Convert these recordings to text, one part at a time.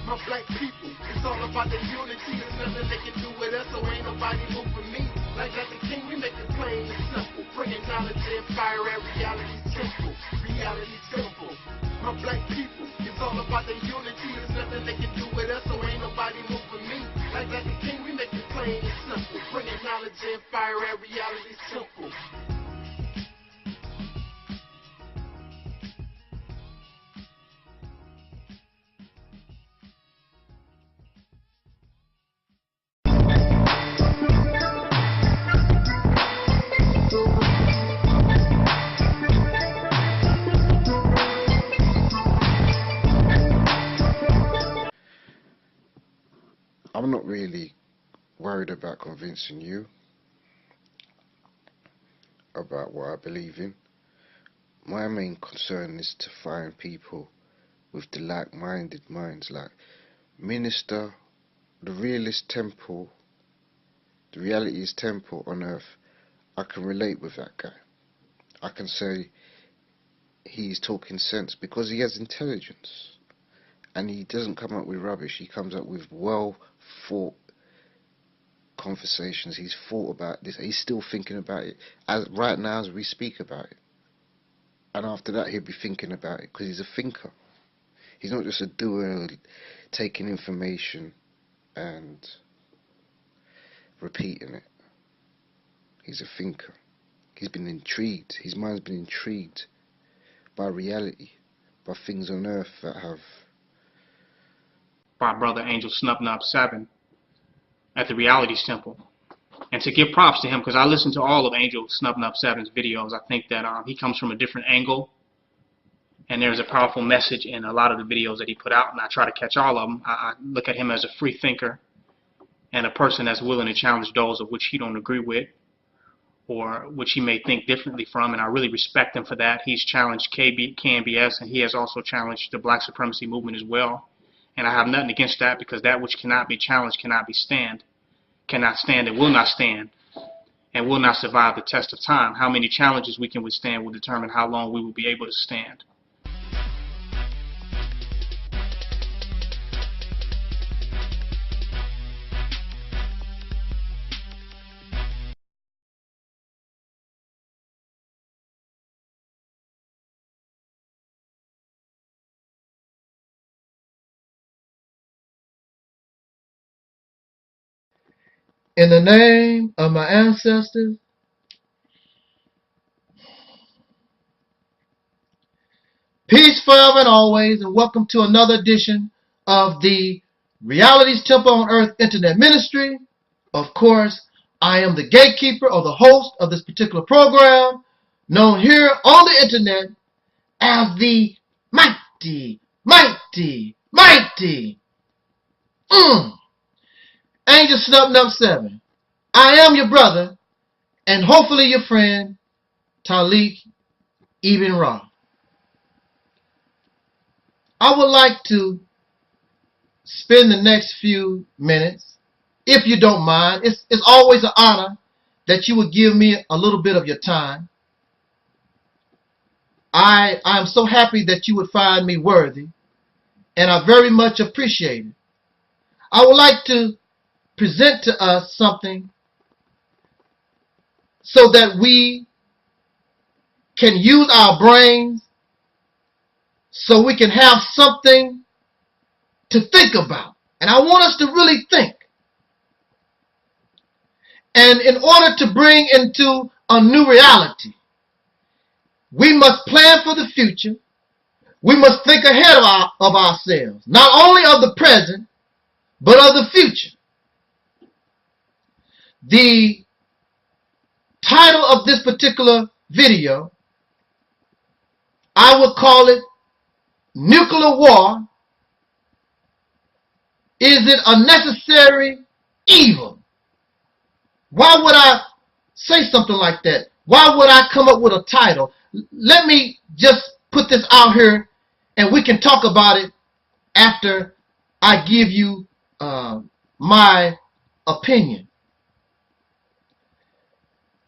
My black people, it's all about the unity. There's nothing they can do with us, so ain't nobody moving me. Like the king, we make it plain and simple. Bringing knowledge and fire at reality's temple. Reality's temple. My black people, it's all about the unity. There's nothing they can do with us, so ain't nobody moving me. Like the king, we make it plain and simple. Bringing knowledge and fire at reality's temple. I'm not really worried about convincing you about what I believe in. My main concern is to find people with the like-minded minds, like Minister, the realist temple, the reality's temple on earth. I can relate with that guy. I can say he's talking sense because he has intelligence. And he doesn't come up with rubbish. He comes up with well-thought conversations. He's thought about this. He's still thinking about it right now as we speak about it. And after that, he'll be thinking about it because he's a thinker. He's not just a doer taking information and repeating it. He's a thinker. He's been intrigued. His mind's been intrigued by reality, by things on earth that have... by Brother Angel Snubnub 7 at the Reality's Temple. And to give props to him, because I listened to all of Angel Snubnub 7's videos. I think that he comes from a different angle, and there's a powerful message in a lot of the videos that he put out, and I try to catch all of them. I look at him as a free thinker and a person that's willing to challenge those of which he don't agree with or which he may think differently from, and I really respect him for that. He's challenged KNBS, and he has also challenged the black supremacy movement as well. And I have nothing against that, because that which cannot be challenged cannot stand and will not stand and will not survive the test of time. How many challenges we can withstand will determine how long we will be able to stand. In the name of my ancestors, peace forever and always, and welcome to another edition of the Reality's Temple on Earth Internet Ministry. Of course, I am the gatekeeper or the host of this particular program, known here on the internet as the mighty Angel Snubnub 7. I am your brother, and hopefully your friend, Taalik Ibn'rad. I would like to spend the next few minutes, if you don't mind. It's always an honor that you would give me a little bit of your time. I am so happy that you would find me worthy, and I very much appreciate it. I would like to present to us something so that we can use our brains, so we can have something to think about. And I want us to really think. And in order to bring into a new reality, we must plan for the future. We must think ahead of ourselves, not only of the present, but of the future. The title of this particular video, I would call it Nuclear War. Is it a necessary evil? Why would I say something like that? Why would I come up with a title? Let me just put this out here, and we can talk about it after I give you my opinion.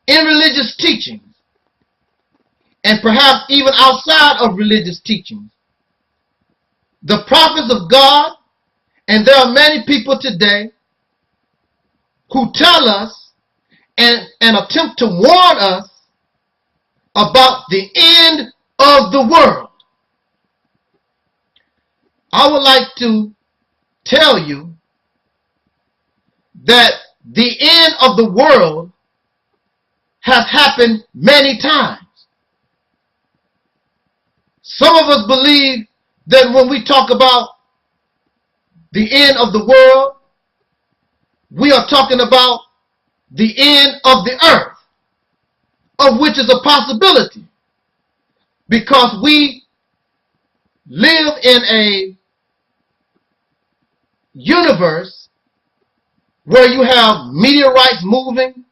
In religious teachings, and perhaps even outside of religious teachings, the prophets of God And there are many people today who tell us and attempt to warn us about the end of the world. I would like to tell you that the end of the world has happened many times. Some of us believe that when we talk about the end of the world, we are talking about the end of the earth, of which is a possibility, because we live in a universe where you have meteorites moving.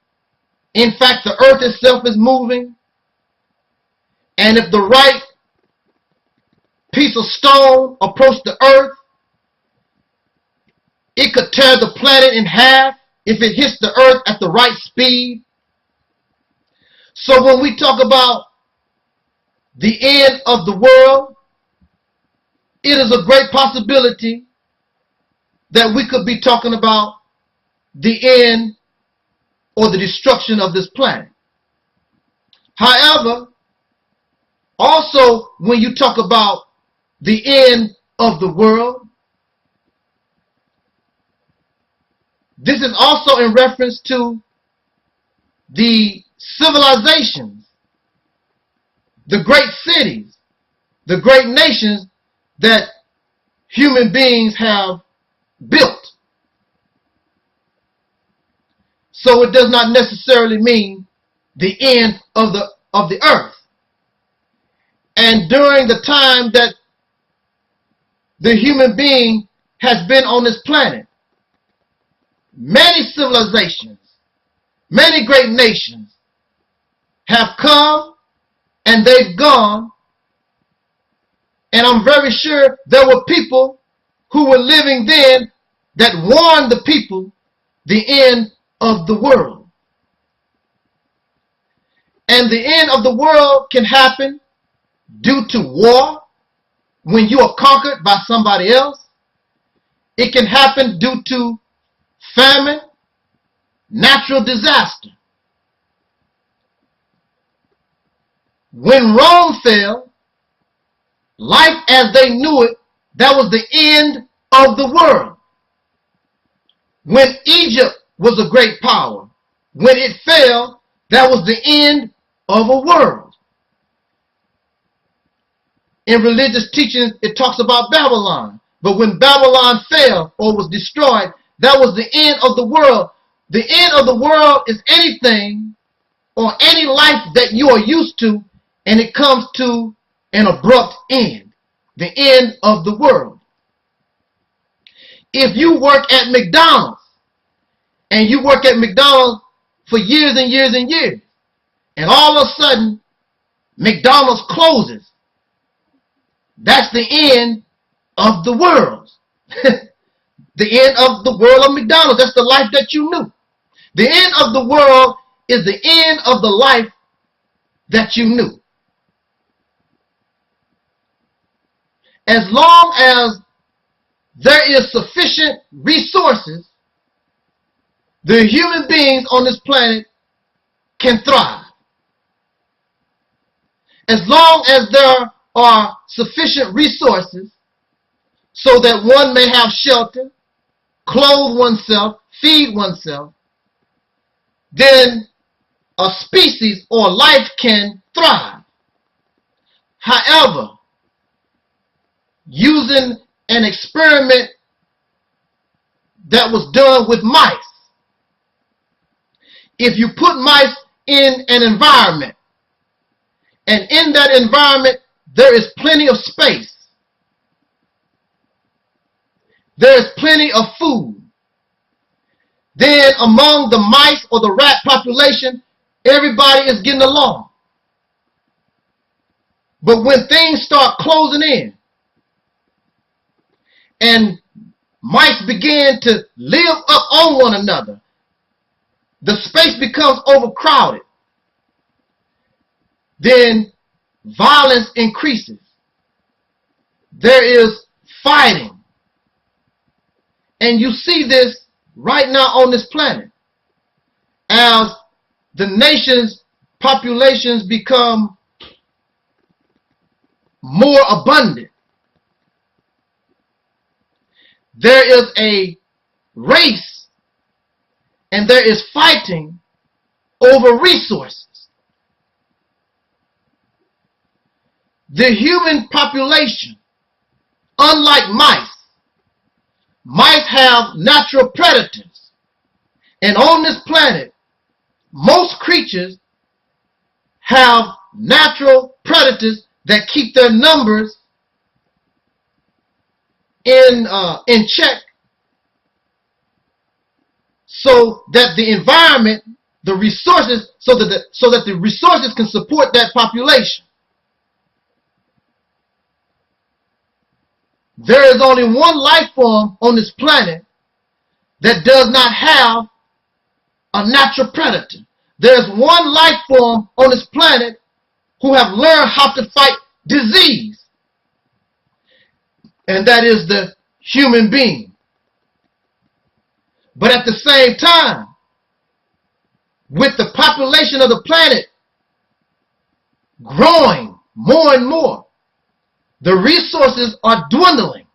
In fact, the earth itself is moving. And if the right piece of stone approached the earth, it could tear the planet in half if it hits the earth at the right speed. So when we talk about the end of the world, it is a great possibility that we could be talking about the end or the destruction of this planet. However, also when you talk about the end of the world, this is also in reference to the civilizations, the great cities, the great nations that human beings have built. So it does not necessarily mean the end of the earth. And during the time that the human being has been on this planet, many civilizations, many great nations have come and they've gone. And I'm very sure there were people who were living then that warned the people the end of the world. And the end of the world can happen due to war, when you are conquered by somebody else. It can happen due to famine, natural disaster. When Rome fell, life as they knew it, that was the end of the world. When Egypt was a great power, when it fell, that was the end of a world. In religious teachings, it talks about Babylon. But when Babylon fell or was destroyed, that was the end of the world. The end of the world is anything or any life that you are used to, and it comes to an abrupt end. The end of the world. If you work at McDonald's, and you work at McDonald's for years and years and years, and all of a sudden, McDonald's closes, that's the end of the world. The end of the world of McDonald's. That's the life that you knew. The end of the world is the end of the life that you knew. As long as there is sufficient resources, the human beings on this planet can thrive. As long as there are sufficient resources so that one may have shelter, clothe oneself, feed oneself, then a species or life can thrive. However, using an experiment that was done with mice, if you put mice in an environment, and in that environment there is plenty of space, there is plenty of food, then among the mice or the rat population, everybody is getting along. But when things start closing in, and mice begin to live up on one another, the space becomes overcrowded, then violence increases. There is fighting. And you see this right now on this planet. As the nation's populations become more abundant, there is a race and there is fighting over resources. The human population, unlike mice have natural predators. And on this planet, most creatures have natural predators that keep their numbers in check, so that the environment, the resources, so that the resources can support that population. There is only one life form on this planet that does not have a natural predator. There's one life form on this planet who have learned how to fight disease, and that is the human being. But at the same time, with the population of the planet growing more and more, the resources are dwindling.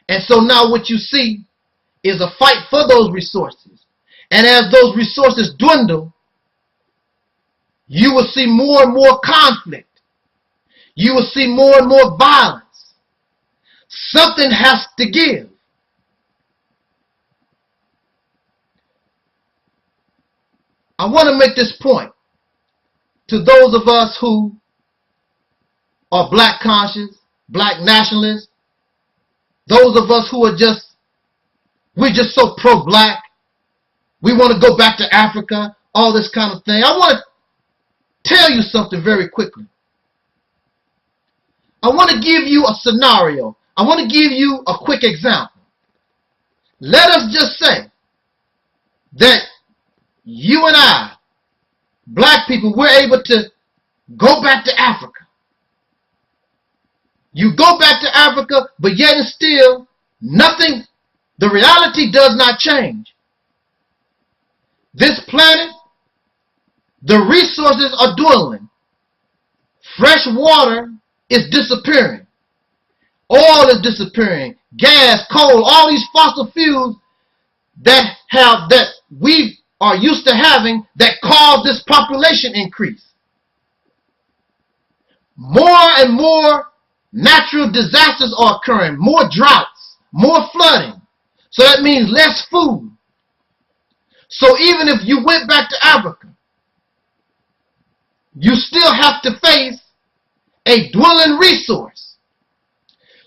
And so now what you see is a fight for those resources. And as those resources dwindle, you will see more and more conflict. You will see more and more violence. Something has to give. I want to make this point to those of us who are black conscious, black nationalists, those of us who are we're just so pro-black, we want to go back to Africa, all this kind of thing. I want to tell you something very quickly. I want to give you a scenario. I want to give you a quick example. Let us just say that you and I, black people, we're able to go back to Africa. You go back to Africa, but yet and still, nothing, the reality does not change. This planet, the resources are dwindling. Fresh water is disappearing. Oil is disappearing. Gas, coal, all these fossil fuels that we are used to having that cause this population increase. More and more natural disasters are occurring, more droughts, more flooding. So that means less food. So even if you went back to Africa, you still have to face a dwindling resource.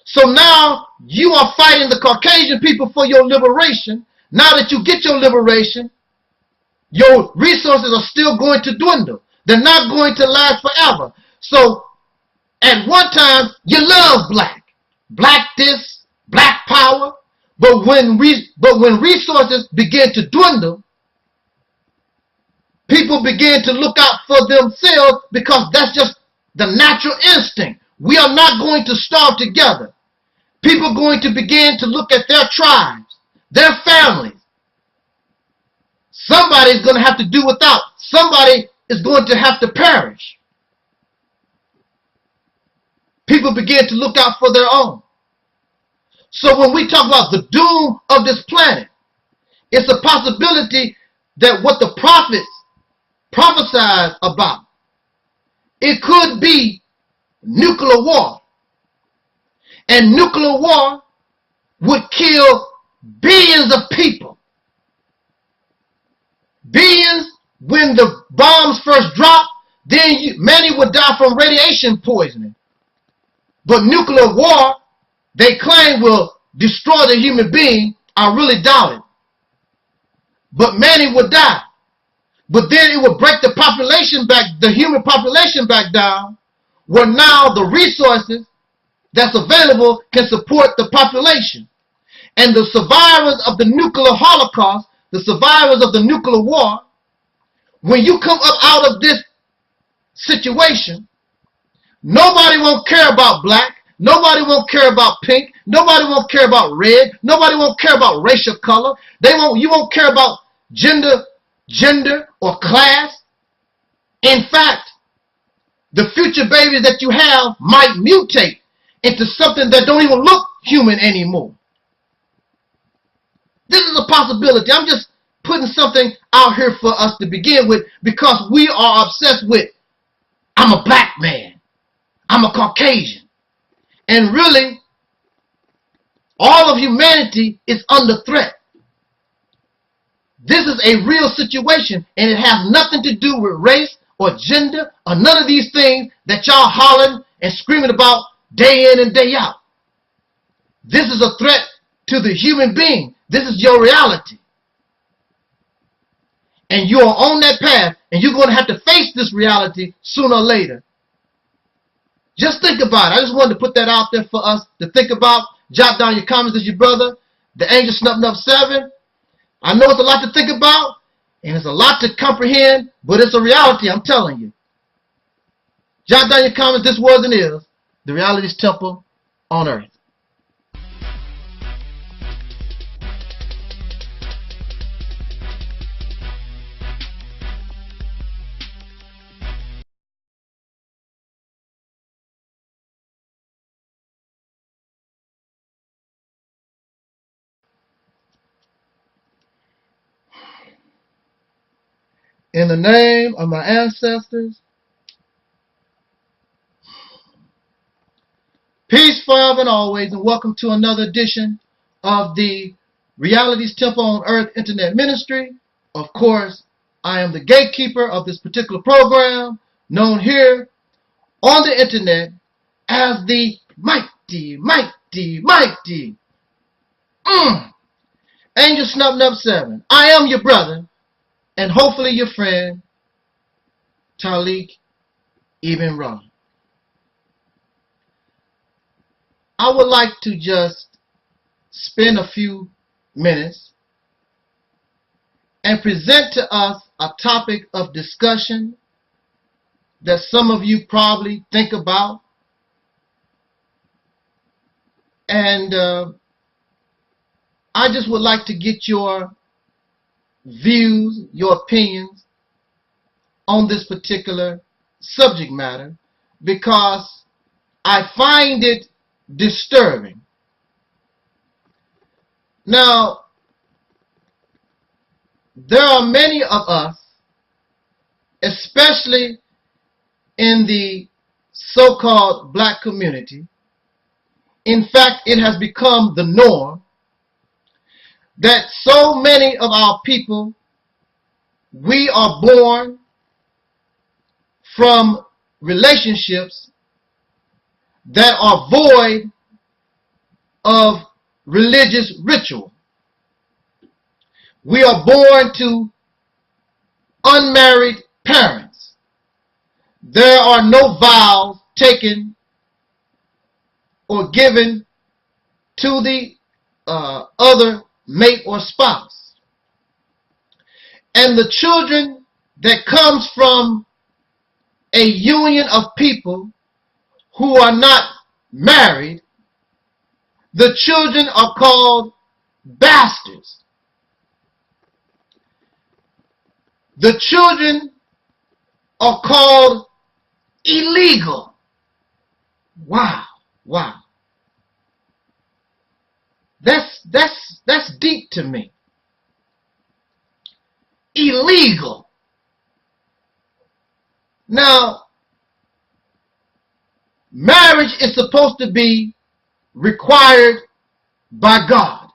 So now you are fighting the Caucasian people for your liberation. Now that you get your liberation, your resources are still going to dwindle. They're not going to last forever. So at one time, you love black. Black this, black power. But when resources begin to dwindle, people begin to look out for themselves because that's just the natural instinct. We are not going to starve together. People are going to begin to look at their tribes, their families. Somebody is going to have to do without. Somebody is going to have to perish. People begin to look out for their own. So when we talk about the doom of this planet, it's a possibility that what the prophets prophesied about, it could be nuclear war. And nuclear war would kill billions of people. Billions, when the bombs first dropped, then many would die from radiation poisoning. But nuclear war, they claim, will destroy the human being. I really doubt it. But many would die. But then it would break the population back, the human population back down, where now the resources that's available can support the population. And the survivors of the nuclear holocaust, the survivors of the nuclear war, when you come up out of this situation, nobody won't care about black. Nobody won't care about pink. Nobody won't care about red. Nobody won't care about racial color. You won't care about gender or class. In fact, the future babies that you have might mutate into something that don't even look human anymore. This is a possibility. I'm just putting something out here for us to begin with because we are obsessed with, I'm a black man, I'm a Caucasian. And really, all of humanity is under threat. This is a real situation, and it has nothing to do with race or gender or none of these things that y'all hollering and screaming about day in and day out. This is a threat to the human being. This is your reality. And you are on that path, and you're going to have to face this reality sooner or later. Just think about it. I just wanted to put that out there for us to think about. Jot down your comments as your brother, the Angel Snubbing Up 7. I know it's a lot to think about, and it's a lot to comprehend, but it's a reality, I'm telling you. Jot down your comments. This was and is the Reality's Temple on Earth. In the name of my ancestors, peace forever and always, and welcome to another edition of the Reality's Temple on Earth Internet Ministry. Of course, I am the gatekeeper of this particular program, known here on the Internet as the mighty Angel Snubbing Up 7. I am your brother, and hopefully your friend, Taalik Ibn'rad. I would like to just spend a few minutes and present to us a topic of discussion that some of you probably think about. And I just would like to get your views, your opinions on this particular subject matter, because I find it disturbing. Now, there are many of us, especially in the so-called black community. In fact, it has become the norm that so many of our people, we are born from relationships that are void of religious ritual. We are born to unmarried parents. There are no vows taken or given to the other mate or spouse. And the children that comes from a union of people who are not married, the children are called bastards. The children are called illegal. Wow. That's deep to me. Illegal. Now, marriage is supposed to be required by God.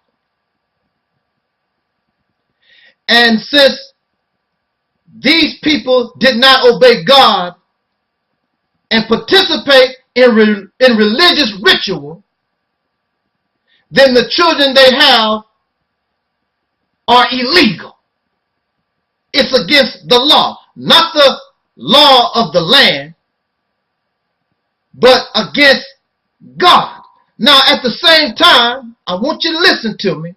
And since these people did not obey God and participate in religious ritual, then the children they have are illegal. It's against the law, not the law of the land, but against God. Now, at the same time, I want you to listen to me.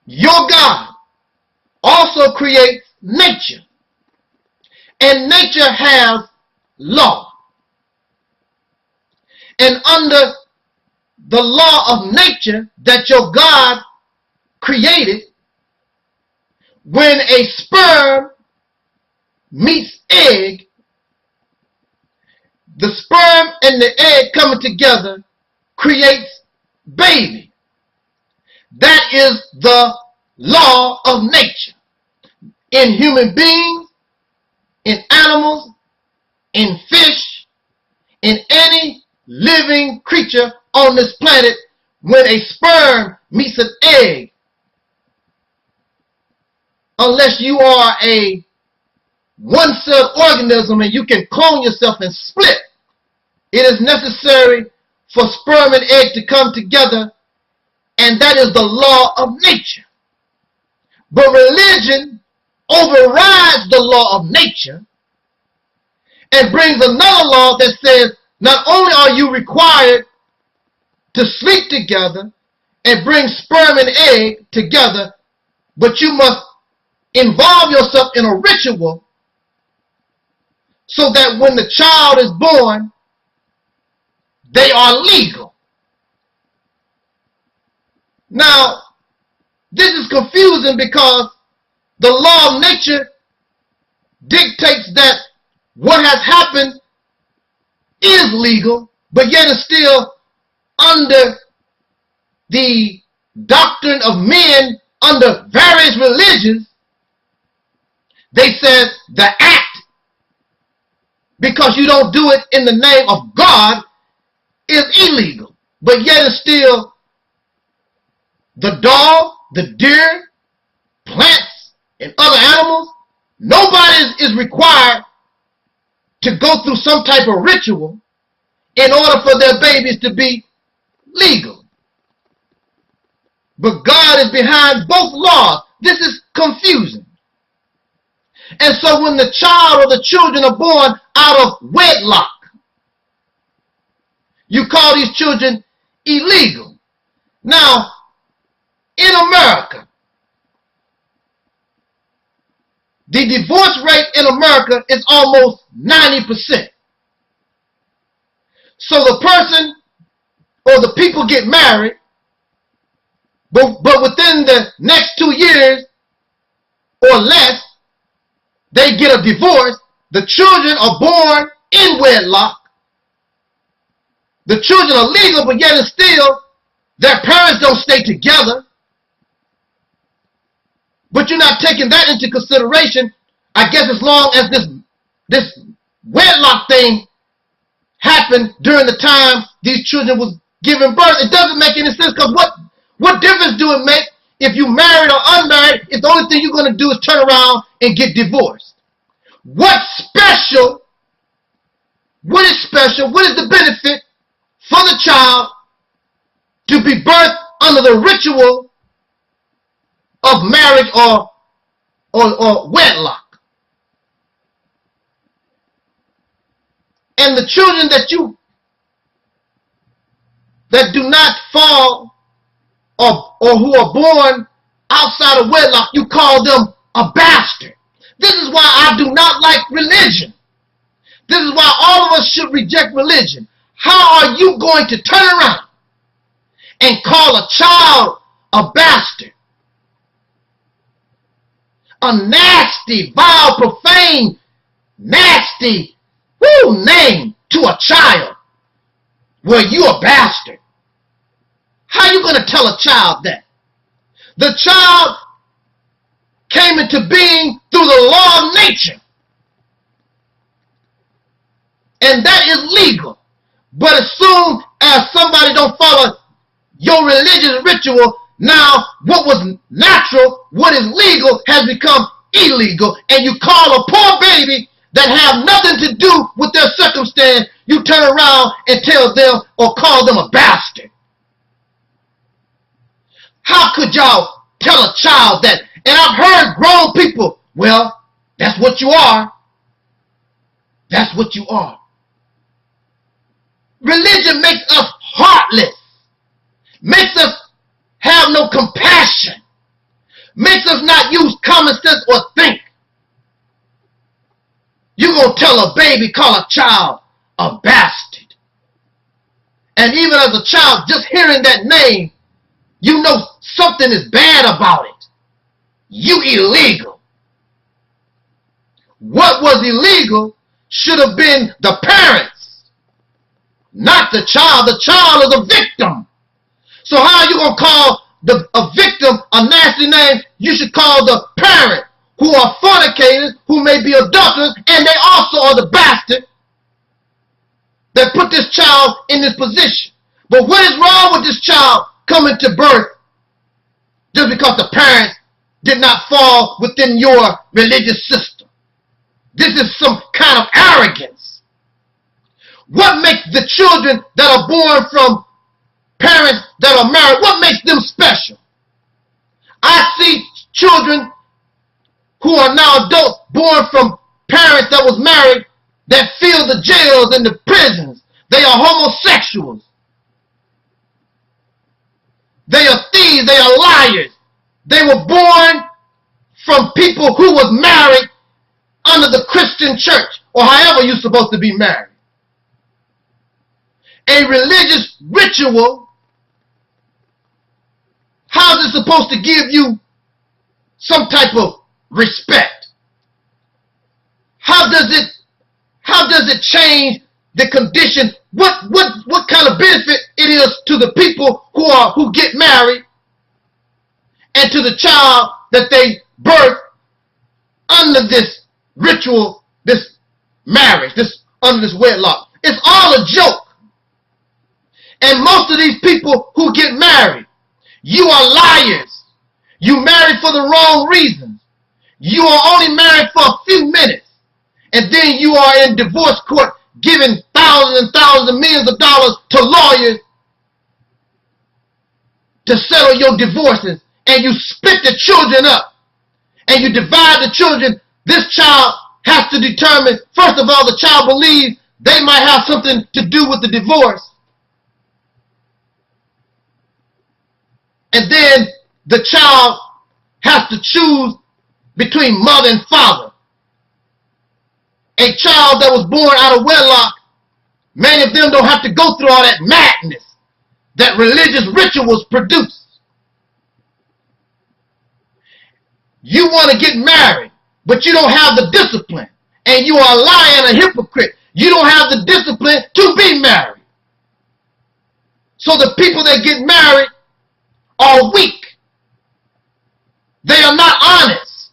Your God also creates nature, and nature has law. and under the law of nature that your God created, when a sperm meets egg, the sperm and the egg coming together creates baby. That is the law of nature. In human beings, in animals, in fish, in any living creature on this planet, when a sperm meets an egg, unless you are a one-celled organism and you can clone yourself and split, it is necessary for sperm and egg to come together, and that is the law of nature. But religion overrides the law of nature and brings another law that says not only are you required to sleep together and bring sperm and egg together, but you must involve yourself in a ritual so that when the child is born, they are legal. Now, this is confusing because the law of nature dictates that what has happened is legal, but yet is still under the doctrine of men under various religions. They said the act, because you don't do it in the name of God, is illegal. But yet it's still the dog, the deer, plants, and other animals. Nobody is required to go through some type of ritual in order for their babies to be legal. But God is behind both laws. This is confusing. And so when the child or the children are born out of wedlock, you call these children illegal. Now, in America, the divorce rate in America is almost 90%. So the person or the people get married, but within the next 2 years or less, they get a divorce. The children are born in wedlock. The children are legal, but yet and still, their parents don't stay together. But you're not taking that into consideration. I guess as long as this wedlock thing happened during the time these children was giving birth, it doesn't make any sense, because what difference do it make if you married or unmarried if the only thing you're going to do is turn around and get divorced? What's special? What is special? What is the benefit for the child to be birthed under the ritual of marriage or wedlock? And the children that do not fall or who are born outside of wedlock, you call them a bastard. This is why I do not like religion. This is why all of us should reject religion. How are you going to turn around and call a child a bastard? A nasty, vile, profane, nasty name to a child. Well, you a bastard. How are you going to tell a child that? The child came into being through the law of nature. And that is legal. But as soon as somebody don't follow your religious ritual, now what was natural, what is legal, has become illegal. And you call a poor baby that have nothing to do with their circumstance, you turn around and tell them or call them a bastard. How could y'all tell a child that? And I've heard grown people, well, that's what you are. That's what you are. Religion makes us heartless, makes us have no compassion, makes us not use common sense or think. You're going to tell a baby, call a child a bastard. And even as a child, just hearing that name, you know something is bad about it. You illegal. What was illegal should have been the parents, not the child. The child is a victim. So how are you going to call a victim a nasty name? You should call the parent, who are fornicators, who may be adulterers, and they also are the bastard that put this child in this position. But what is wrong with this child coming to birth just because the parents did not fall within your religious system? This is some kind of arrogance. What makes the children that are born from parents that are married, what makes them special? I see children who are now adults born from parents that was married that fill the jails and the prisons. They are homosexuals. They are thieves. They are liars. They were born from people who was married under the Christian church, or however you're supposed to be married. A religious ritual, how is it supposed to give you some type of respect? How does it change the condition? What kind of benefit it is to the people who get married and to the child that they birth under this ritual, this marriage, under this wedlock? It's all a joke. And most of these people who get married, you are liars. You married for the wrong reasons. You are only married for a few minutes. And then you are in divorce court giving thousands and thousands and millions of dollars to lawyers to settle your divorces. And you split the children up. And you divide the children. This child has to determine, first of all, the child believes they might have something to do with the divorce. And then the child has to choose between mother and father. A child that was born out of wedlock, many of them don't have to go through all that madness that religious rituals produce. You want to get married, but you don't have the discipline. And you are a liar and a hypocrite. You don't have the discipline to be married. So the people that get married are weak. They are not honest.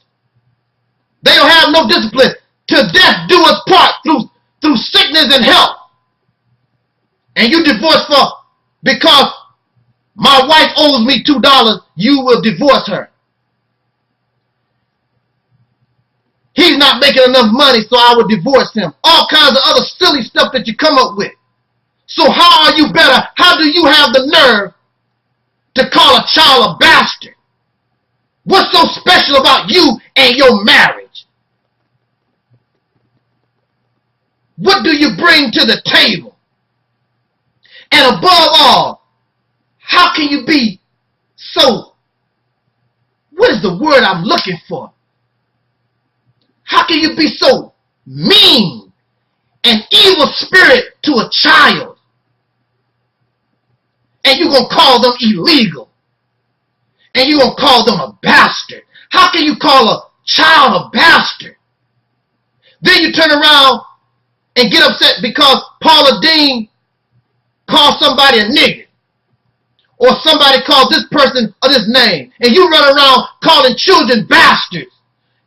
They don't have no discipline. Till death do us part, through sickness and health. And you divorce because my wife owes me $2, you will divorce her. He's not making enough money, so I will divorce him. All kinds of other silly stuff that you come up with. So how are you better? How do you have the nerve to call a child a bastard? What's so special about you and your marriage? What do you bring to the table? And above all, how can you be so, what is the word I'm looking for? How can you be so mean and evil spirit to a child? And you're going to call them illegal. And you're going to call them a bastard. How can you call a child a bastard? Then you turn around and get upset because Paula Dean called somebody a nigger. Or somebody called this person this name. And you run around calling children bastards.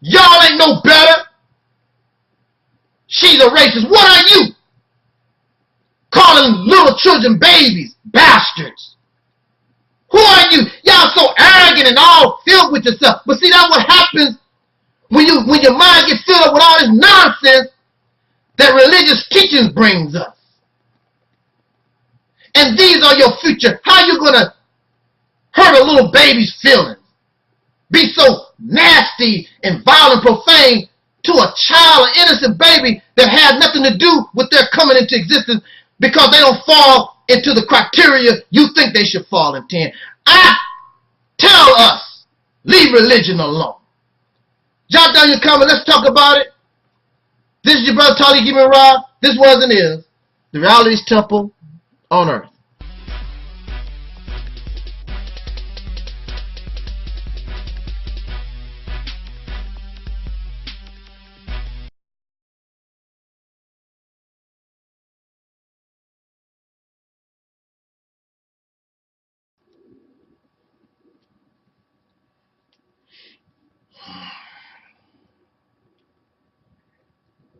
Y'all ain't no better. She's a racist. What are you? Calling little children babies bastards. Who are you? Y'all so arrogant and all filled with yourself. But see, that's what happens when your mind gets filled up with all this nonsense that religious teachings brings us. And these are your future. How are you going to hurt a little baby's feelings? Be so nasty and violent, profane to a child, an innocent baby that has nothing to do with their coming into existence because they don't fall into the criteria you think they should fall into. I tell us, leave religion alone. Jot down your comment. Let's talk about it. This is your brother Taalik Ibn'rad. This was and is the Reality's Temple on Earth.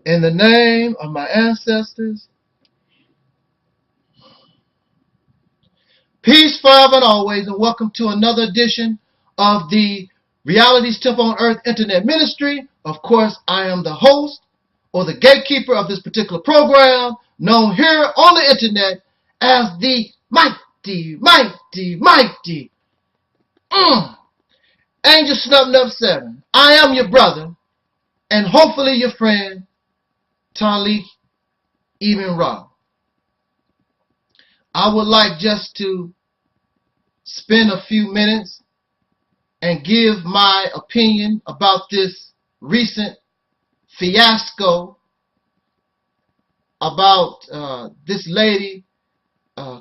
In the name of my ancestors, peace forever and always, and welcome to another edition of the Reality's Temple on Earth Internet Ministry. Of course, I am the host or the gatekeeper of this particular program, known here on the internet as the mighty Angel Snub 7. I am your brother, and hopefully your friend, Taalik Ibn'rad. I would like just to spend a few minutes and give my opinion about this recent fiasco about this lady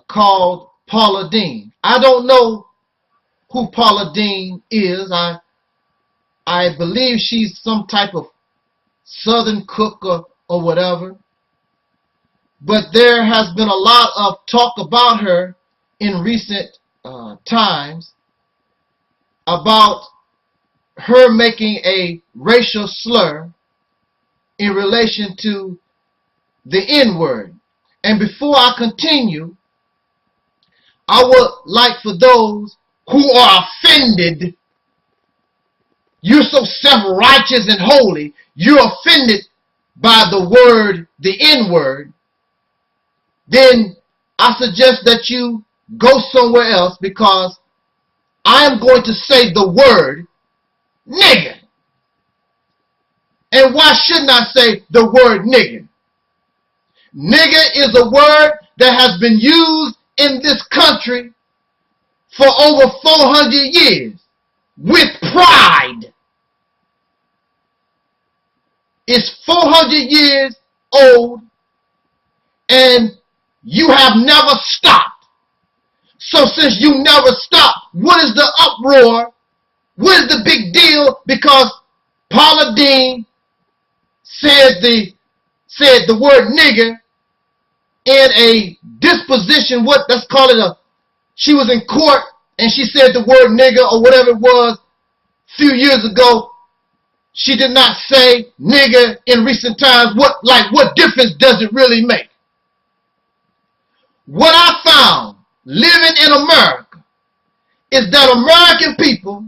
called Paula Deen. I don't know who Paula Deen is. I believe she's some type of Southern cook or whatever. But there has been a lot of talk about her in recent times about her making a racial slur in relation to the N-word. And before I continue, I would like for those who are offended, you're so self-righteous and holy, you're offended by the word, the N-word, then I suggest that you go somewhere else, because I am going to say the word nigger. And why shouldn't I say the word nigger? Nigger is a word that has been used in this country for over 400 years with pride. It's 400 years old, and you have never stopped. So since you never stopped, what is the uproar? What is the big deal? Because Paula Deen said the word nigger in a disposition, let's call it she was in court and she said the word nigger or whatever it was a few years ago. She did not say nigger in recent times. What difference does it really make? What I found living in America is that American people,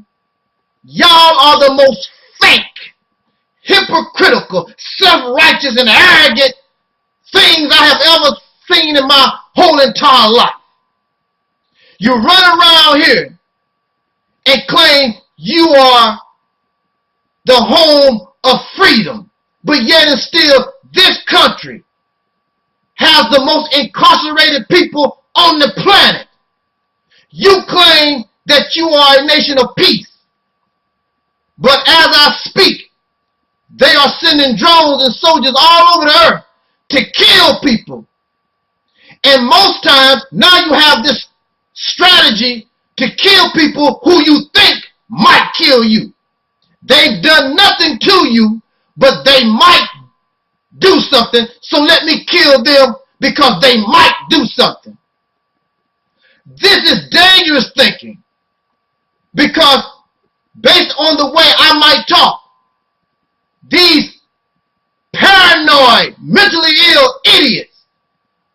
y'all are the most fake, hypocritical, self-righteous, and arrogant things I have ever seen in my whole entire life. You run around here and claim you are the home of freedom, but yet and still this country has the most incarcerated people on the planet. You claim that you are a nation of peace, but as I speak, they are sending drones and soldiers all over the earth to kill people. And most times, now you have this strategy to kill people who you think might kill you. They've done nothing to you, but they might do something, so let me kill them because they might do something. This is dangerous thinking, because based on the way I might talk, these paranoid, mentally ill idiots,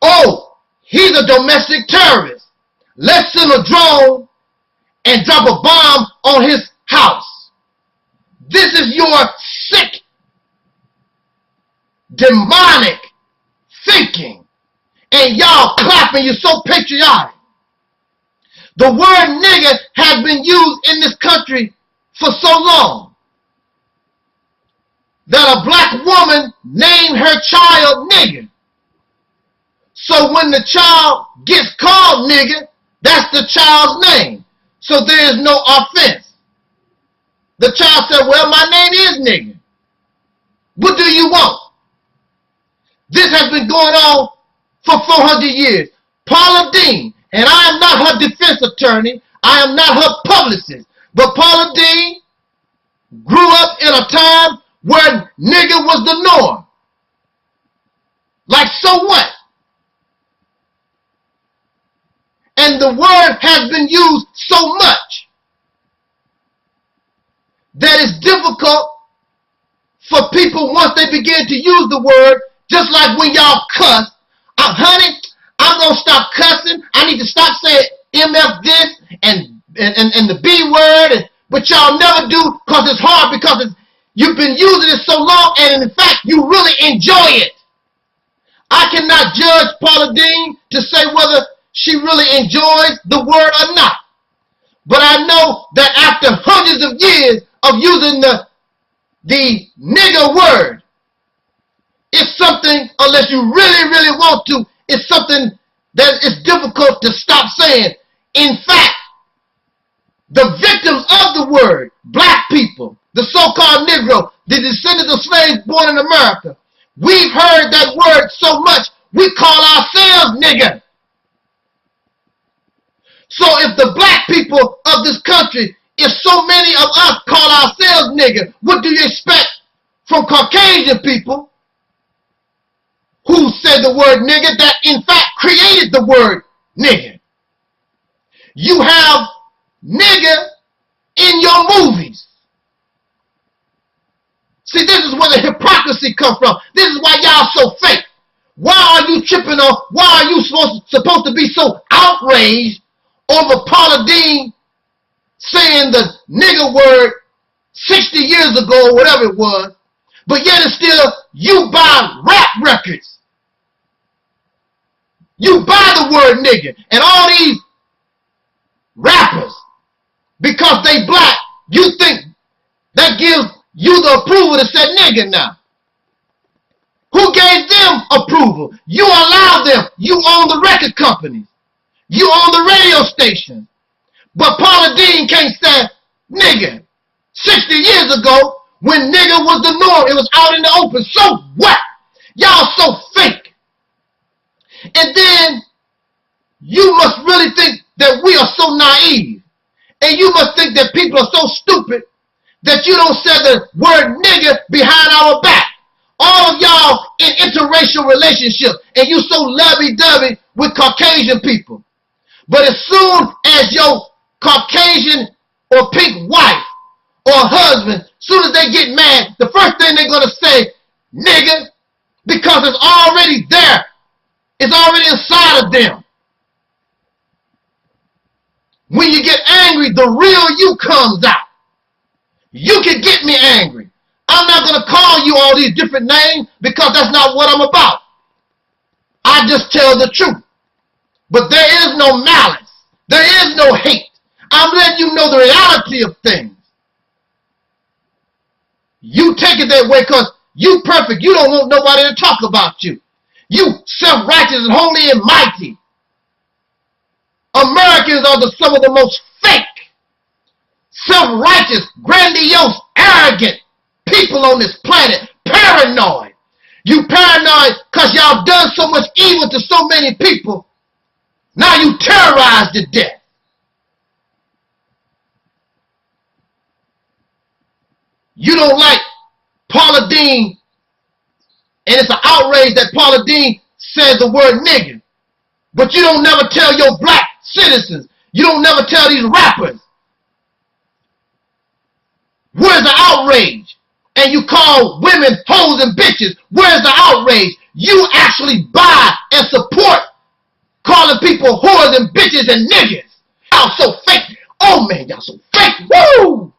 oh, he's a domestic terrorist, let's send a drone and drop a bomb on his house. This is your sick, demonic thinking. And y'all clapping, you're so patriotic. The word nigger has been used in this country for so long that a black woman named her child nigger. So when the child gets called nigger, that's the child's name. So there is no offense. The child said, well, my name is nigger. What do you want? This has been going on for 400 years. Paula Deen, and I am not her defense attorney, I am not her publicist, but Paula Deen grew up in a time where nigger was the norm. Like, so what? And the word has been used so much that it's difficult for people once they begin to use the word, just like when y'all cuss. Honey, I'm going to stop cussing. I need to stop saying MF this and the B word. But y'all never do because it's hard, because you've been using it so long, and in fact, you really enjoy it. I cannot judge Paula Deen to say whether she really enjoys the word or not. But I know that after hundreds of years of using the nigger word, it's something, unless you really, really want to, it's something that is difficult to stop saying. In fact, the victims of the word, black people, the so-called Negro, the descendants of slaves born in America, we've heard that word so much, we call ourselves nigger. So if the black people of this country, if so many of us call ourselves nigger, what do you expect from Caucasian people who said the word nigger, that in fact created the word nigger? You have nigger in your movies. See, this is where the hypocrisy comes from. This is why y'all so fake. Why are you tripping on, why are you supposed to be so outraged over Paula Deen saying the nigger word 60 years ago, or whatever it was, but yet it's still, you buy rap records. You buy the word nigger, and all these rappers, because they black, you think that gives you the approval to say nigger now. Who gave them approval? You allowed them. You own the record companies. You own the radio station. But Paula Deen can't say nigger. 60 years ago, when nigger was the norm, it was out in the open. So what? Y'all so fake. And then you must really think that we are so naive. And you must think that people are so stupid that you don't say the word nigger behind our back. All of y'all in interracial relationships, and you so lovey-dovey with Caucasian people. But as soon as your Caucasian or pink wife or husband, as soon as they get mad, the first thing they're going to say, nigger, because it's already there. It's already inside of them. When you get angry, the real you comes out. You can get me angry. I'm not going to call you all these different names because that's not what I'm about. I just tell the truth. But there is no malice. There is no hate. I'm letting you know the reality of things. You take it that way because you perfect. You don't want nobody to talk about you. You self-righteous and holy and mighty. Americans are some of the most fake, self-righteous, grandiose, arrogant people on this planet. Paranoid. You paranoid because y'all done so much evil to so many people. Now you terrorized to death. You don't like Paula Deen, and it's an outrage that Paula Deen says the word nigger. But you don't never tell your black citizens. You don't never tell these rappers. Where's the outrage? And you call women hoes and bitches. Where's the outrage? You actually buy and support calling people whores and bitches and niggas. Y'all so fake. Oh man, y'all so fake. Woo!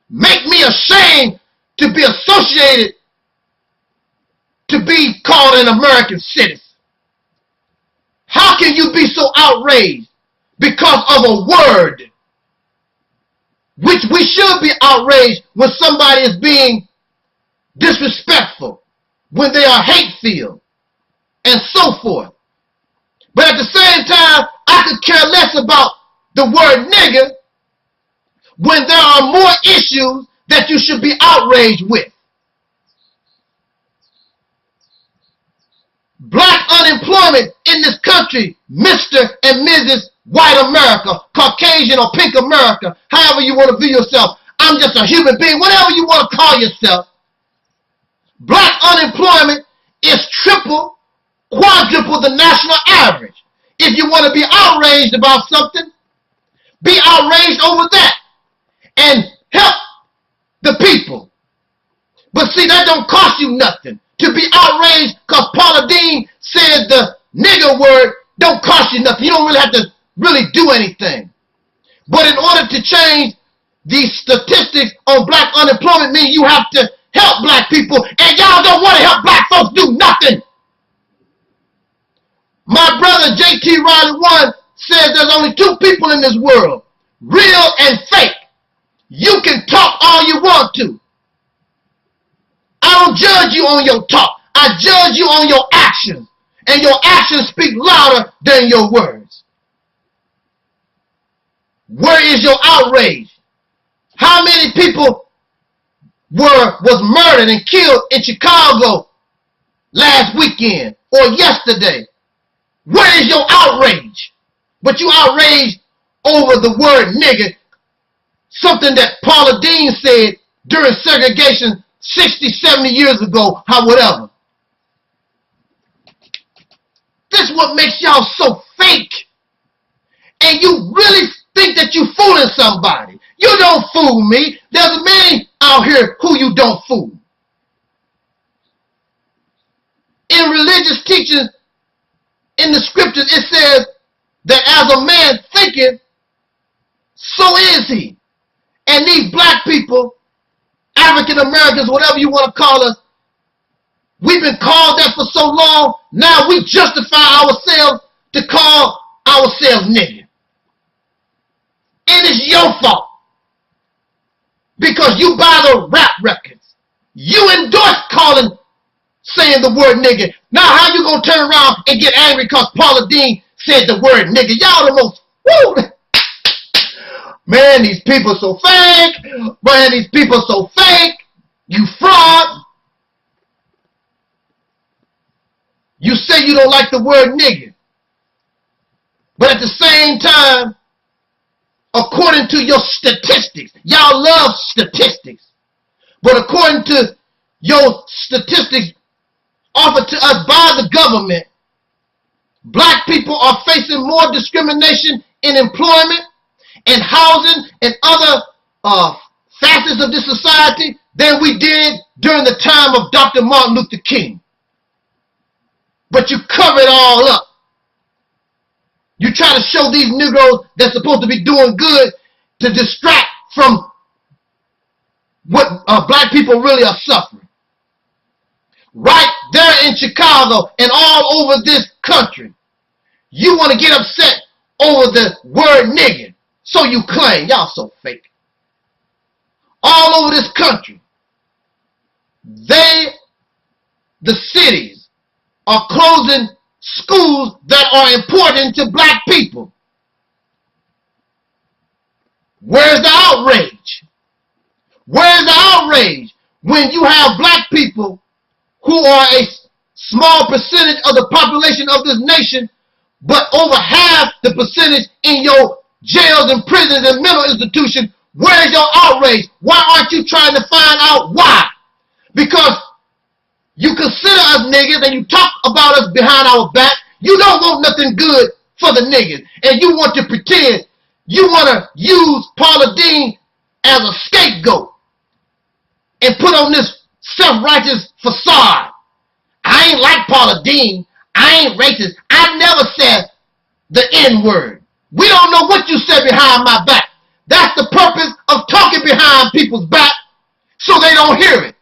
Make me ashamed to be associated, to be called an American citizen. How can you be so outraged because of a word? Which we should be outraged when somebody is being disrespectful, when they are hate-filled, and so forth. But at the same time, I could care less about the word nigger when there are more issues that you should be outraged with. Black unemployment in this country, Mr. and Mrs. White America, Caucasian or pink America, however you want to view yourself. I'm just a human being, whatever you want to call yourself. Black unemployment is triple, quadruple the national average. If you want to be outraged about something, be outraged over that. And help the people. But see, that don't cost you nothing. To be outraged because Paula Deen said the nigger word don't cost you nothing. You don't really have to really do anything. But in order to change these statistics on black unemployment, means you have to help black people, and y'all don't want to help black folks do nothing. My brother J.T. Riley 1 says there's only two people in this world, real and fake. You can talk all you want to. I don't judge you on your talk. I judge you on your actions. And your actions speak louder than your words. Where is your outrage? How many people was murdered and killed in Chicago last weekend or yesterday? Where is your outrage? But you outraged over the word nigger, something that Paula Deen said during segregation 60, 70 years ago, whatever. This is what makes y'all so fake. And you really think that you fooling somebody. You don't fool me. There's many out here who you don't fool. In religious teachings, in the scriptures, it says that as a man thinketh, so is he. And these black people, African Americans, whatever you want to call us, we've been called that for so long, now we justify ourselves to call ourselves nigger. And it's your fault. Because you buy the rap records. You endorse saying the word nigger. Now how you gonna turn around and get angry because Paula Deen said the word nigger? Y'all the most, woo! Man, these people so fake. Man, these people so fake. You fraud. You say you don't like the word nigger. But at the same time, according to your statistics, y'all love statistics. But according to your statistics offered to us by the government, black people are facing more discrimination in employment and housing and other facets of this society than we did during the time of Dr. Martin Luther King. But you cover it all up. You try to show these Negroes that's supposed to be doing good to distract from what black people really are suffering. Right there in Chicago and all over this country, you want to get upset over the word nigger. So you claim. Y'all so fake. All over this country, the cities are closing schools that are important to black people. Where's the outrage? Where's the outrage when you have black people who are a small percentage of the population of this nation, but over half the percentage in your jails and prisons and mental institutions? Where's your outrage? Why aren't you trying to find out why? Because you consider us niggas and you talk about us behind our back. You don't want nothing good for the niggas. And you want to pretend. You want to use Paula Deen as a scapegoat and put on this self-righteous facade. I ain't like Paula Deen. I ain't racist. I never said the N-word. We don't know what you said behind my back. That's the purpose of talking behind people's back so they don't hear it.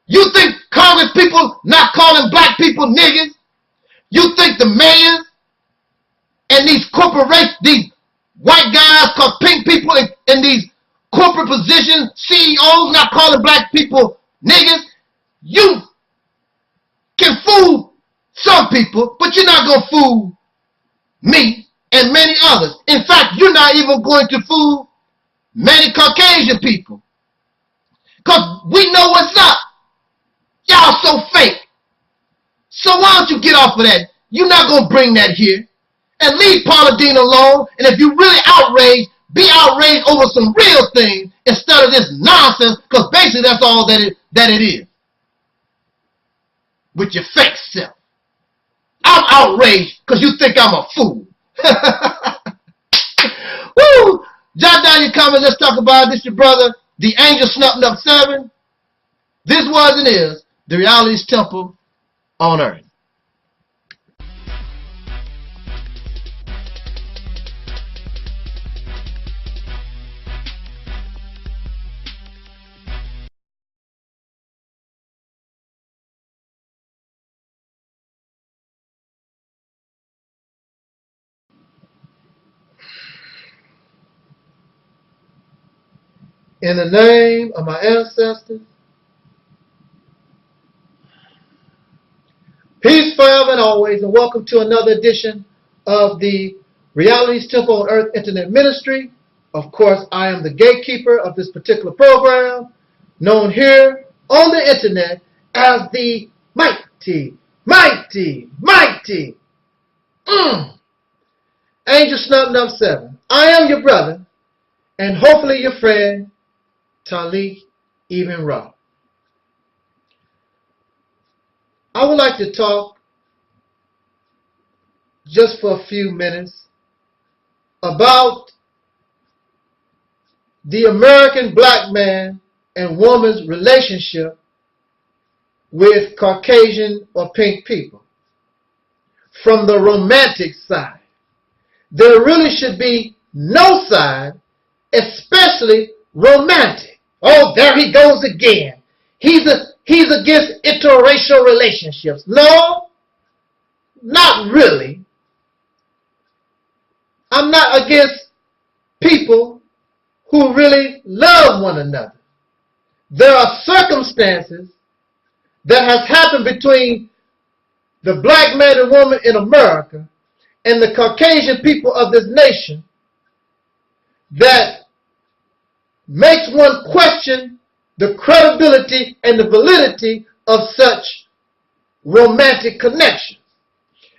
You think Congress people not calling black people niggas? You think the mayors and these corporations, these white guys called pink people in these corporate positions, CEOs not calling black people niggas? You can fool some people, but you're not going to fool me and many others. In fact, you're not even going to fool many Caucasian people. Because we know what's up. Y'all so fake. So why don't you get off of that? You're not going to bring that here. And leave Paula Deen alone. And if you really outraged, be outraged over some real things instead of this nonsense, because basically that's all that it is. With your fake self. I'm outraged because you think I'm a fool. Woo! Jot down your comments. Let's talk about it. This your brother, the angel snuffed up 7. This was and is the reality's temple on earth. In the name of my ancestors, peace forever and always, and welcome to another edition of the Reality's Temple on Earth Internet Ministry. Of course, I am the gatekeeper of this particular program, known here on the internet as the mighty Angel Snubbed Up 7. I am your brother, and hopefully your friend, Taalik Ibn'rad. I would like to talk just for a few minutes about the American black man and woman's relationship with Caucasian or pink people. From the romantic side, there really should be no side, especially romantic. Oh, there he goes again. He's against interracial relationships. No, not really. I'm not against people who really love one another. There are circumstances that has happened between the black man and woman in America and the Caucasian people of this nation that makes one question the credibility and the validity of such romantic connections.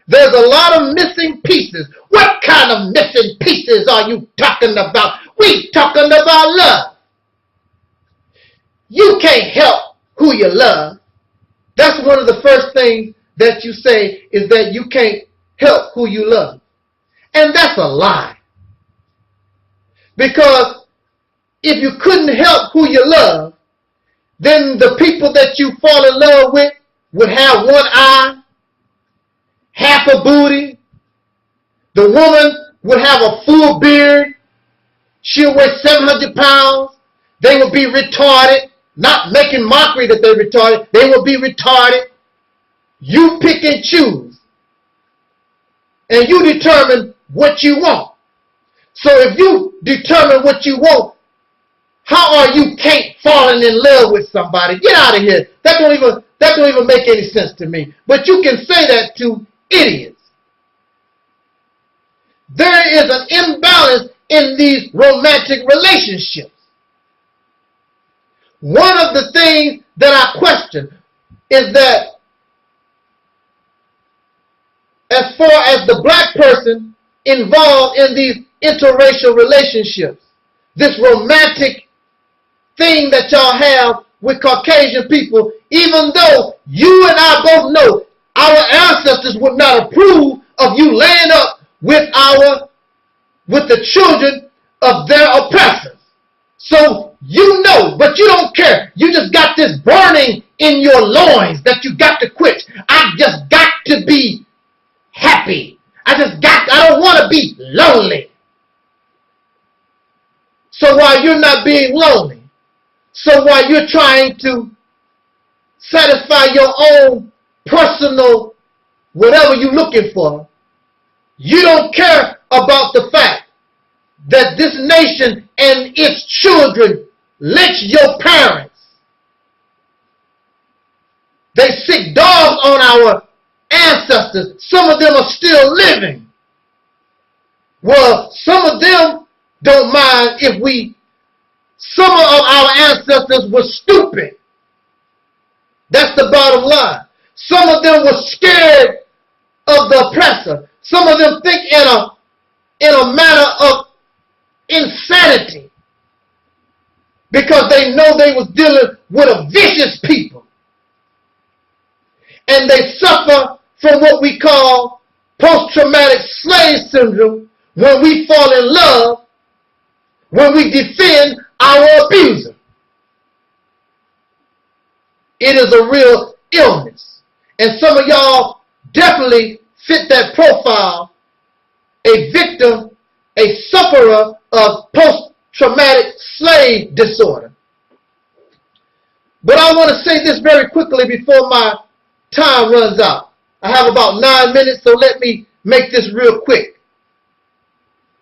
There's a lot of missing pieces. What kind of missing pieces are you talking about? We talking about love. You can't help who you love. That's one of the first things that you say, is that you can't help who you love. And that's a lie. Because if you couldn't help who you love, then the people that you fall in love with would have one eye, half a booty. The woman would have a full beard. She'll weigh 700 pounds. They will be retarded. Not making mockery that they're retarded. They will be retarded. You pick and choose. And you determine what you want. So if you determine what you want, how are you can't falling in love with somebody? Get out of here. That don't even make any sense to me. But you can say that to idiots. There is an imbalance in these romantic relationships. One of the things that I question is that as far as the black person involved in these interracial relationships, this romantic thing that y'all have with Caucasian people, even though you and I both know our ancestors would not approve of you laying up with the children of their oppressors. So you know, but you don't care. You just got this burning in your loins that you got to quit. I just got to be happy. I don't want to be lonely. So while you're not being lonely, so while you're trying to satisfy your own personal whatever you're looking for, you don't care about the fact that this nation and its children lynch your parents. They sick dogs on our ancestors. Some of them are still living. Well, some of them don't mind if some of our ancestors were stupid. That's the bottom line. Some of them were scared of the oppressor. Some of them think in a manner of insanity because they know they was dealing with a vicious people. And they suffer from what we call post-traumatic slave syndrome when we fall in love, when we defend our abuser. It is a real illness. And some of y'all definitely fit that profile, a victim, a sufferer of post-traumatic slave disorder. But I want to say this very quickly before my time runs out. I have about 9 minutes, so let me make this real quick.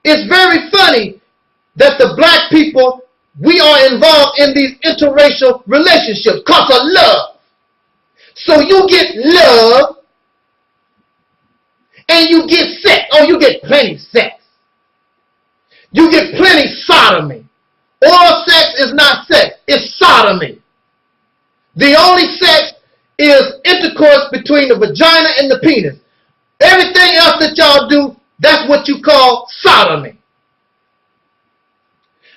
It's very funny that the black people, we are involved in these interracial relationships because of love. So you get love and you get sex. Oh, you get plenty sex. You get plenty sodomy. Oral sex is not sex, it's sodomy. The only sex is intercourse between the vagina and the penis. Everything else that y'all do, that's what you call sodomy.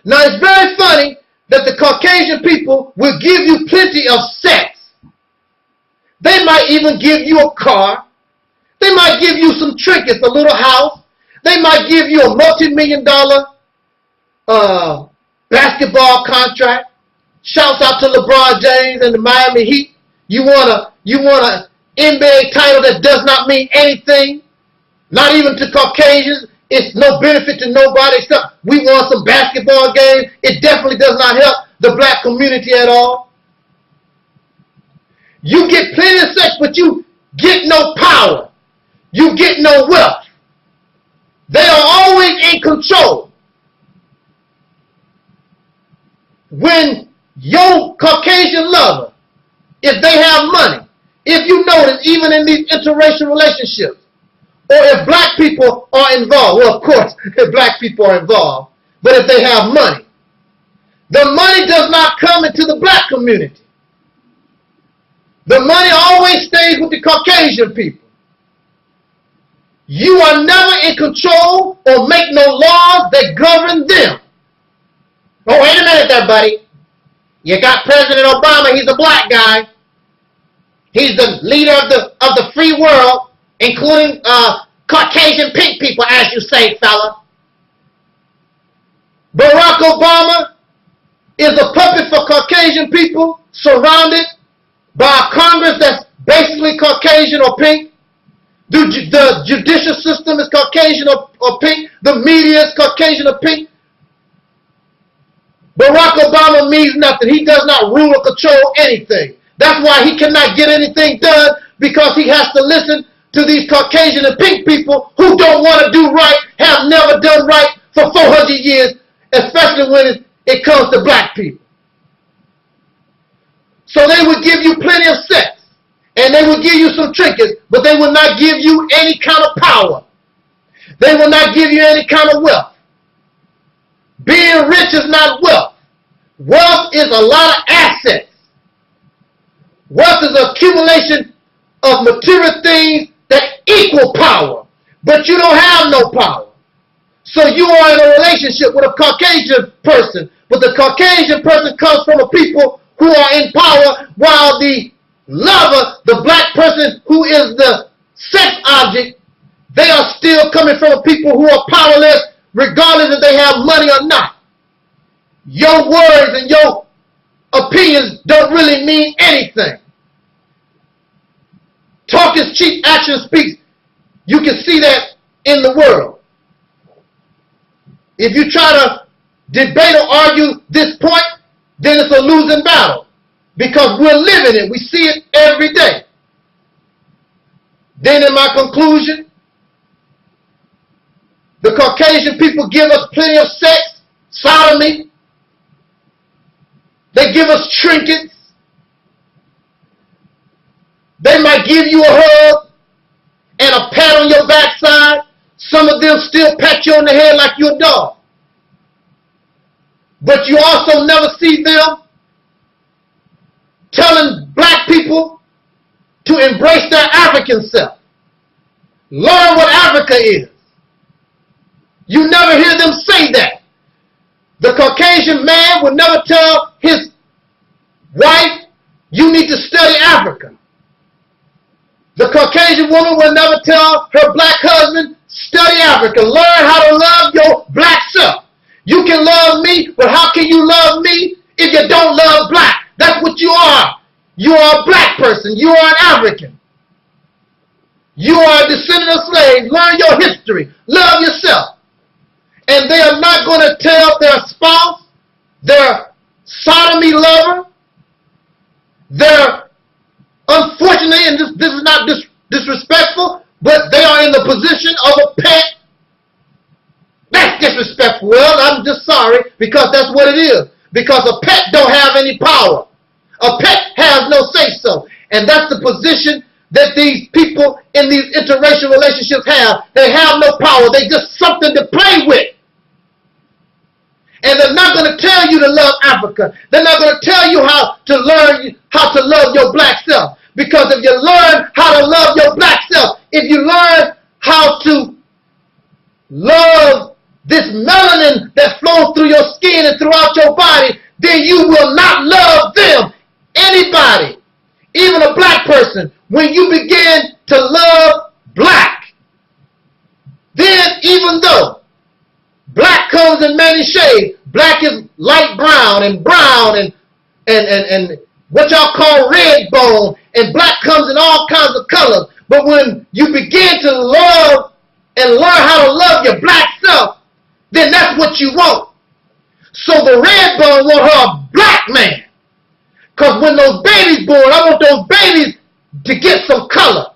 Now, it's very funny that the Caucasian people will give you plenty of sex. They might even give you a car. They might give you some trinkets, a little house. They might give you a multi-million-dollar basketball contract. Shouts out to LeBron James and the Miami Heat. You want an NBA title that does not mean anything, not even to Caucasians. It's no benefit to nobody except we won some basketball games. It definitely does not help the black community at all. You get plenty of sex, but you get no power. You get no wealth. They are always in control. When your Caucasian lover, if they have money, if you notice, even in these interracial relationships, or if black people are involved, well, of course, if black people are involved, but if they have money, the money does not come into the black community. The money always stays with the Caucasian people. You are never in control or make no laws that govern them. Oh, wait a minute there, buddy. You got President Obama, he's a black guy. He's the leader of the free world, including Caucasian pink people, as you say, fella. Barack Obama is a puppet for Caucasian people, surrounded by a Congress that's basically Caucasian or pink. The judicial system is Caucasian or pink. The media is Caucasian or pink. Barack Obama means nothing. He does not rule or control anything. That's why he cannot get anything done, because he has to listen to these Caucasian and pink people who don't want to do right, have never done right for 400 years, especially when it comes to black people. So they would give you plenty of sex, and they would give you some trinkets, but they will not give you any kind of power. They will not give you any kind of wealth. Being rich is not wealth. Wealth is a lot of assets. Wealth is an accumulation of material things that equal power, but you don't have no power. So you are in a relationship with a Caucasian person, but the Caucasian person comes from a people who are in power, while the lover, the black person who is the sex object, they are still coming from a people who are powerless, regardless if they have money or not. Your words and your opinions don't really mean anything. Talk is cheap, action speaks. You can see that in the world. If you try to debate or argue this point, then it's a losing battle, because we're living it. We see it every day. Then in my conclusion, the Caucasian people give us plenty of sex, sodomy. They give us trinkets. They might give you a hug and a pat on your backside. Some of them still pat you on the head like you're a dog. But you also never see them telling black people to embrace their African self. Learn what Africa is. You never hear them say that. The Caucasian man will never tell his wife, you need to study Africa. The Caucasian woman will never tell her black husband, study Africa. Learn how to love your black self. You can love me, but how can you love me if you don't love black? That's what you are. You are a black person. You are an African. You are a descendant of slaves. Learn your history. Love yourself. And they are not going to tell their spouse, their sodomy lover, their, unfortunately, and this is not disrespectful, but they are in the position of a pet. That's disrespectful. Well, I'm just sorry, because that's what it is. Because a pet don't have any power. A pet has no say-so. And that's the position that these people in these interracial relationships have. They have no power. They just something to play with. And they're not going to tell you to love Africa. They're not going to tell you how to learn how to love your black self. Because if you learn how to love your black self, if you learn how to love this melanin that flows through your skin and throughout your body, then you will not love them. Anybody, even a black person, when you begin to love black, then even though black comes in many shades, black is light brown and what y'all call red bone, and black comes in all kinds of colors. But when you begin to love and learn how to love your black self, then that's what you want. So the red bone want her a black man. Because when those babies born, I want those babies to get some color.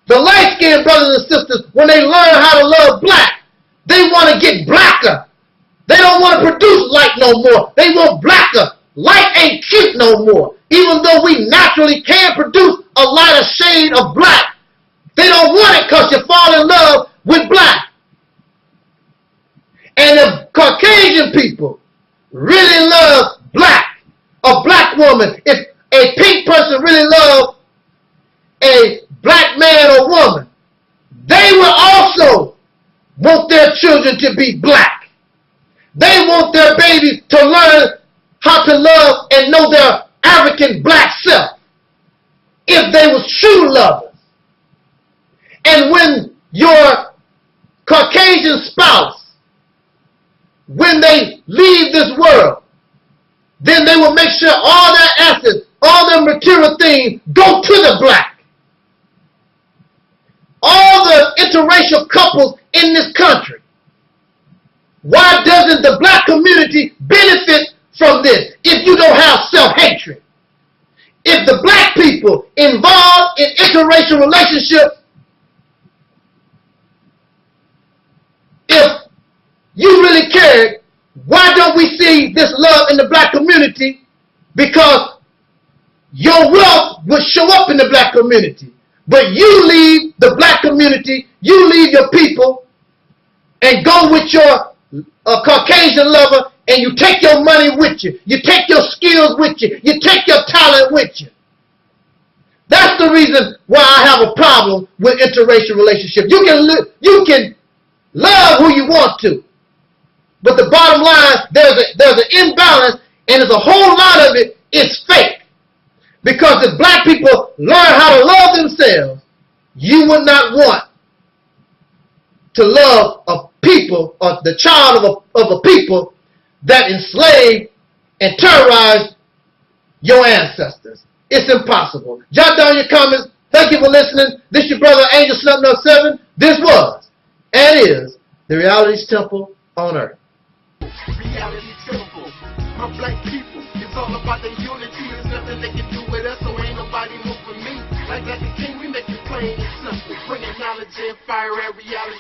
The light-skinned brothers and sisters, when they learn how to love black, they want to get blacker. They don't want to produce light no more. They want blacker. Light ain't cute no more. Even though we naturally can produce a lighter shade of black, they don't want it because you fall in love with black. And if Caucasian people really love black, a black woman, if a pink person really loves a black man or woman, they will also want their children to be black. They want their babies to learn how to love and know their African black self if they were true lovers. And when your Caucasian spouse, when they leave this world, then they will make sure all their assets, all their material things go to the black. All the interracial couples in this country, why doesn't the black community benefit from this if you don't have self-hatred? If the black people involved in interracial relationships, if you really cared, why don't we see this love in the black community? Because your wealth would show up in the black community. But you leave the black community, you leave your people, and go with your Caucasian lover, and you take your money with you. You take your skills with you. You take your talent with you. That's the reason why I have a problem with interracial relationships. You can love who you want to. But the bottom line, there's an imbalance, and there's a whole lot of it is fake. Because if black people learn how to love themselves, you would not want to love a people or the child of a people that enslaved and terrorized your ancestors. It's impossible. Jot down your comments. Thank you for listening. This your brother Angel Snub 7. This was and is the Reality's Temple on Earth. Reality temple, my black people. It's all about the unity. There's nothing they can do with us, so ain't nobody moving me. Like the king, we make it plain and simple. Bringing knowledge and fire at reality.